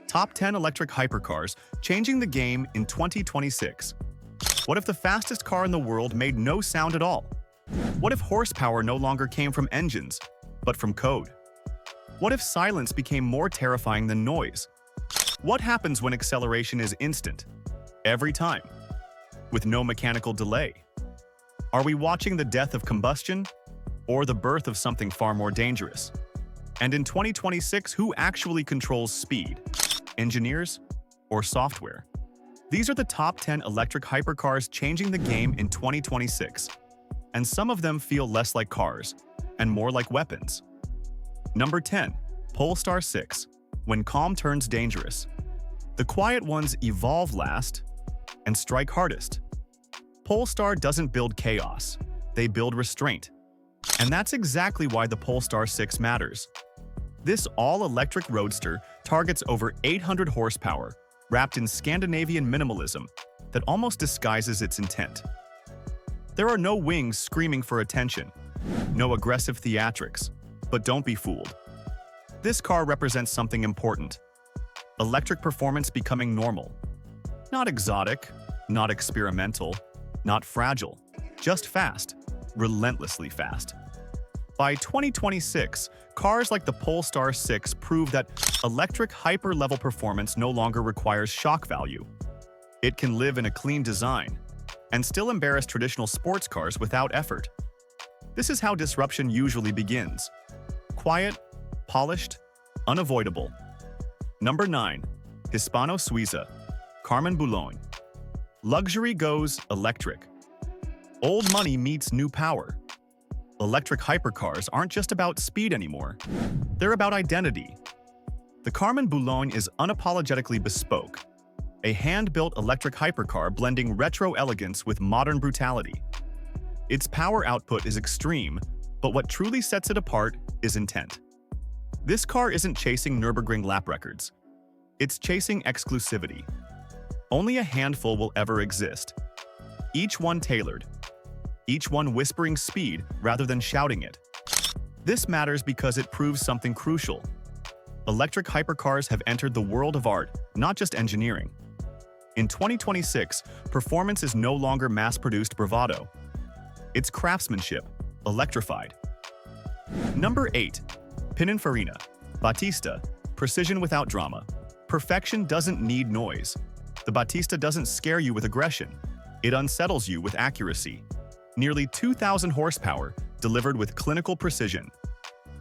Top 10 electric hypercars changing the game in 2026. What if the fastest car in the world made no sound at all? What if horsepower no longer came from engines, but from code? What if silence became more terrifying than noise? What happens when acceleration is instant, every time, with no mechanical delay? Are we watching the death of combustion or the birth of something far more dangerous? And in 2026, who actually controls speed? Engineers or software? These are the top 10 electric hypercars changing the game in 2026. And some of them feel less like cars and more like weapons. Number 10. Polestar 6. When calm turns dangerous. The quiet ones evolve last and strike hardest. Polestar doesn't build chaos, they build restraint. And that's exactly why the Polestar 6 matters. This all-electric roadster targets over 800 horsepower, wrapped in Scandinavian minimalism that almost disguises its intent. There are no wings screaming for attention, no aggressive theatrics, but don't be fooled. This car represents something important. Electric performance becoming normal. Not exotic, not experimental, not fragile, just fast, relentlessly fast. By 2026, cars like the Polestar 6 prove that electric hyper-level performance no longer requires shock value. It can live in a clean design and still embarrass traditional sports cars without effort. This is how disruption usually begins. Quiet, polished, unavoidable. Number 9. Hispano Suiza. Carmen Boulogne. Luxury goes electric. Old money meets new power. Electric hypercars aren't just about speed anymore. They're about identity. The Carmen Boulogne is unapologetically bespoke, a hand-built electric hypercar blending retro elegance with modern brutality. Its power output is extreme, but what truly sets it apart is intent. This car isn't chasing Nürburgring lap records. It's chasing exclusivity. Only a handful will ever exist. Each one tailored. Each one whispering speed rather than shouting it. This matters because it proves something crucial. Electric hypercars have entered the world of art, not just engineering. In 2026, performance is no longer mass-produced bravado. It's craftsmanship, electrified. Number 8. Pininfarina. Battista. Precision without drama. Perfection doesn't need noise. The Battista doesn't scare you with aggression. It unsettles you with accuracy. Nearly 2,000 horsepower, delivered with clinical precision.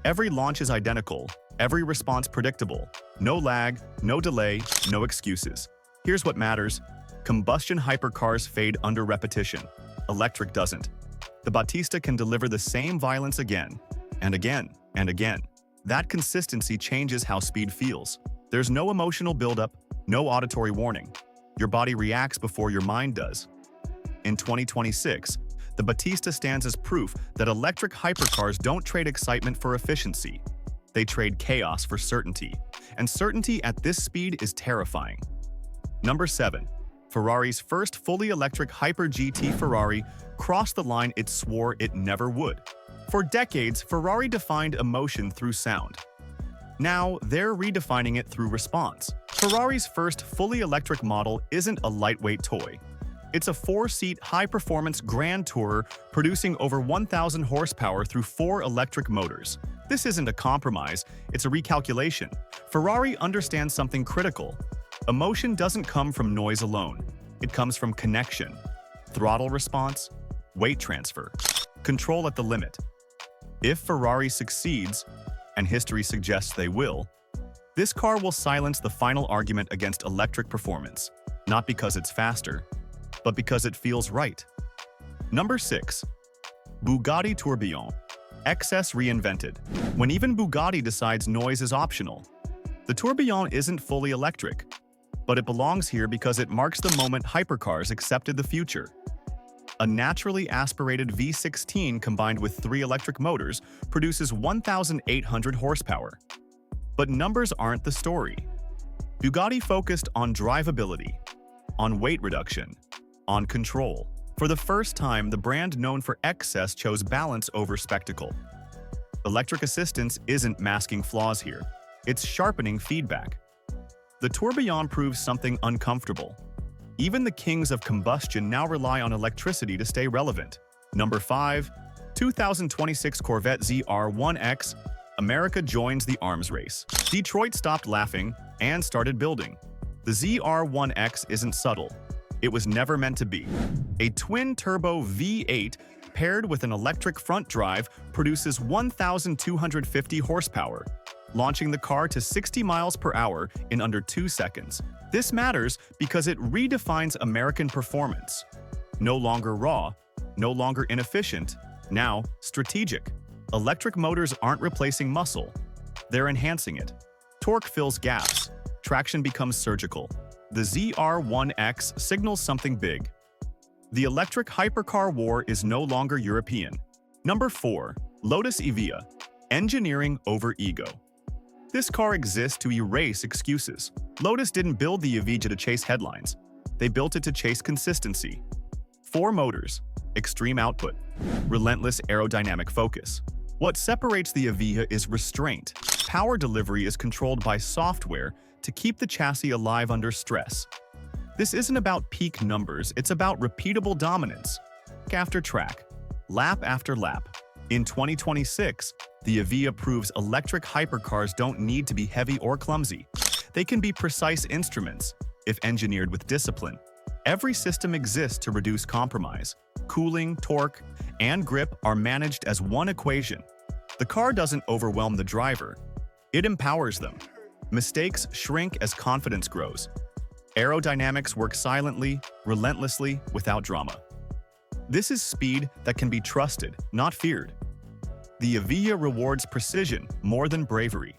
Every launch is identical, every response predictable. No lag, no delay, no excuses. Here's what matters. Combustion hypercars fade under repetition. Electric doesn't. The Battista can deliver the same violence again, and again, and again. That consistency changes how speed feels. There's no emotional buildup, no auditory warning. Your body reacts before your mind does. In 2026, the Battista stands as proof that electric hypercars don't trade excitement for efficiency. They trade chaos for certainty, and certainty at this speed is terrifying. Number 7. Ferrari's first fully electric Hyper GT. Ferrari crossed the line it swore it never would. For decades, Ferrari defined emotion through sound. Now, they're redefining it through response. Ferrari's first fully electric model isn't a lightweight toy. It's a 4-seat, high-performance Grand Tourer producing over 1,000 horsepower through 4 electric motors. This isn't a compromise, it's a recalculation. Ferrari understands something critical. Emotion doesn't come from noise alone. It comes from connection, throttle response, weight transfer, control at the limit. If Ferrari succeeds, and history suggests they will, this car will silence the final argument against electric performance, not because it's faster, but because it feels right. Number 6. Bugatti Tourbillon. XS reinvented. When even Bugatti decides noise is optional. The Tourbillon isn't fully electric, but it belongs here because it marks the moment hypercars accepted the future. A naturally aspirated V16 combined with 3 electric motors produces 1,800 horsepower. But numbers aren't the story. Bugatti focused on drivability, on weight reduction, on control. For the first time, the brand known for excess chose balance over spectacle. Electric assistance isn't masking flaws here. It's sharpening feedback. The tourbillon proves something uncomfortable. Even the kings of combustion now rely on electricity to stay relevant. Number 5. 2026 Corvette ZR1X. America joins the arms race. Detroit stopped laughing and started building. The ZR1X isn't subtle. It was never meant to be. A twin-turbo V8 paired with an electric front drive produces 1,250 horsepower, launching the car to 60 miles per hour in under 2 seconds. This matters because it redefines American performance. No longer raw, no longer inefficient, now strategic. Electric motors aren't replacing muscle, they're enhancing it. Torque fills gaps, traction becomes surgical. The ZR1X signals something big. The electric hypercar war is no longer European. Number 4. Lotus Evija. Engineering over ego. This car exists to erase excuses. Lotus didn't build the Evija to chase headlines. They built it to chase consistency. 4 motors, extreme output, relentless aerodynamic focus. What separates the Evija is restraint. Power delivery is controlled by software to keep the chassis alive under stress. This isn't about peak numbers, it's about repeatable dominance. Track after track, lap after lap. In 2026, the Evija proves electric hypercars don't need to be heavy or clumsy. They can be precise instruments, if engineered with discipline. Every system exists to reduce compromise. Cooling, torque, and grip are managed as one equation. The car doesn't overwhelm the driver. It empowers them. Mistakes shrink as confidence grows. Aerodynamics work silently, relentlessly, without drama. This is speed that can be trusted, not feared. The Evija rewards precision more than bravery.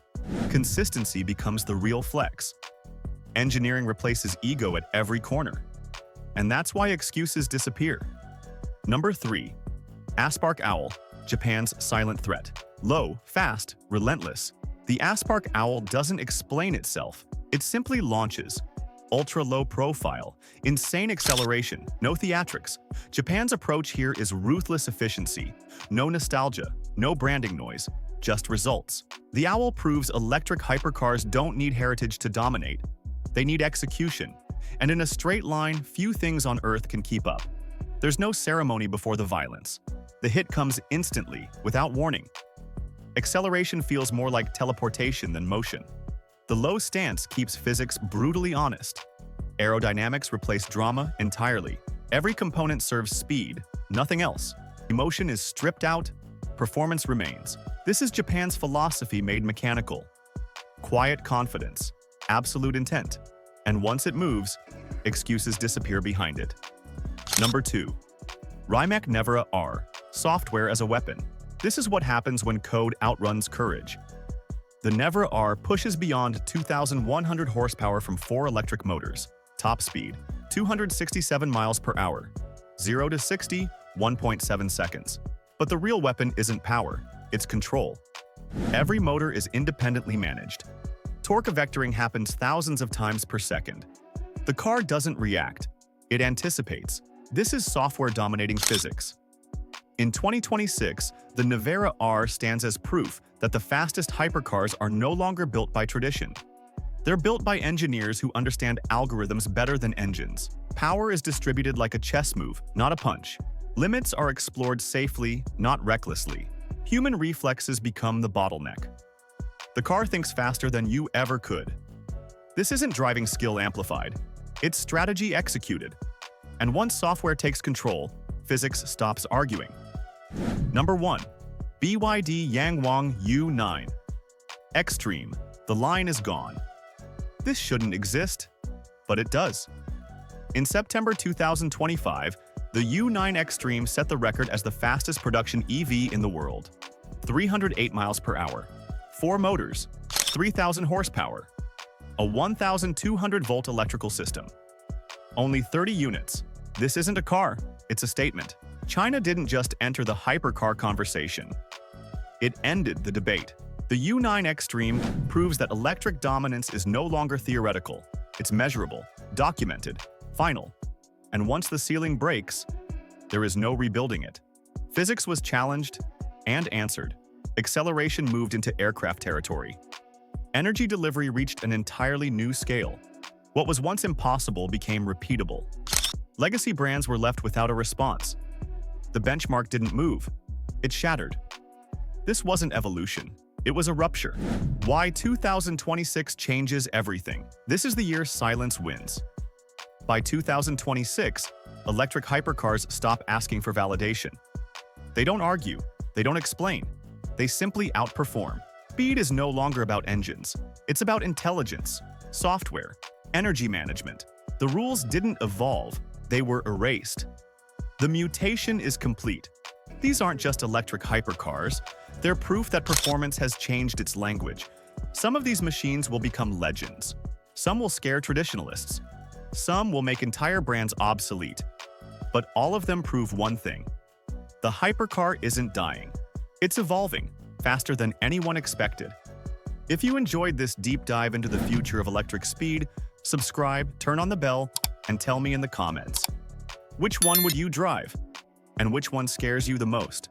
Consistency becomes the real flex. Engineering replaces ego at every corner. And that's why excuses disappear. Number 3. Aspark Owl, Japan's silent threat. Low, fast, relentless. The Aspark Owl doesn't explain itself. It simply launches. Ultra-low profile, insane acceleration, no theatrics. Japan's approach here is ruthless efficiency. No nostalgia, no branding noise, just results. The Owl proves electric hypercars don't need heritage to dominate. They need execution. And in a straight line, few things on Earth can keep up. There's no ceremony before the violence. The hit comes instantly, without warning. Acceleration feels more like teleportation than motion. The low stance keeps physics brutally honest. Aerodynamics replace drama entirely. Every component serves speed, nothing else. Emotion is stripped out, performance remains. This is Japan's philosophy made mechanical. Quiet confidence, absolute intent. And once it moves, excuses disappear behind it. Number 2. Rimac Nevera R. Software as a weapon. This is what happens when code outruns courage. The Nevera R pushes beyond 2,100 horsepower from 4 electric motors. Top speed, 267 miles per hour. 0 to 60, 1.7 seconds. But the real weapon isn't power, it's control. Every motor is independently managed. Torque vectoring happens thousands of times per second. The car doesn't react, it anticipates. This is software dominating physics. In 2026, the Nevera R stands as proof that the fastest hypercars are no longer built by tradition. They're built by engineers who understand algorithms better than engines. Power is distributed like a chess move, not a punch. Limits are explored safely, not recklessly. Human reflexes become the bottleneck. The car thinks faster than you ever could. This isn't driving skill amplified. It's strategy executed. And once software takes control, physics stops arguing. Number 1. BYD Yangwang U9. Extreme. The line is gone. This shouldn't exist, but it does. In September 2025, the U9 Extreme set the record as the fastest production EV in the world. 308 miles per hour, 4 motors, 3,000 horsepower, a 1,200-volt electrical system. Only 30 units. This isn't a car, it's a statement. China didn't just enter the hypercar conversation. It ended the debate. The U9 Extreme proves that electric dominance is no longer theoretical. It's measurable, documented, final. And once the ceiling breaks, there is no rebuilding it. Physics was challenged and answered. Acceleration moved into aircraft territory. Energy delivery reached an entirely new scale. What was once impossible became repeatable. Legacy brands were left without a response. The benchmark didn't move. It shattered. This wasn't evolution. It was a rupture. Why 2026 changes everything. This is the year silence wins. By 2026, electric hypercars stop asking for validation. They don't argue. They don't explain. They simply outperform. Speed is no longer about engines. It's about intelligence, software, energy management. The rules didn't evolve. They were erased. The mutation is complete. These aren't just electric hypercars. They're proof that performance has changed its language. Some of these machines will become legends. Some will scare traditionalists. Some will make entire brands obsolete. But all of them prove one thing. The hypercar isn't dying. It's evolving, faster than anyone expected. If you enjoyed this deep dive into the future of electric speed, subscribe, turn on the bell, and tell me in the comments. Which one would you drive? And which one scares you the most?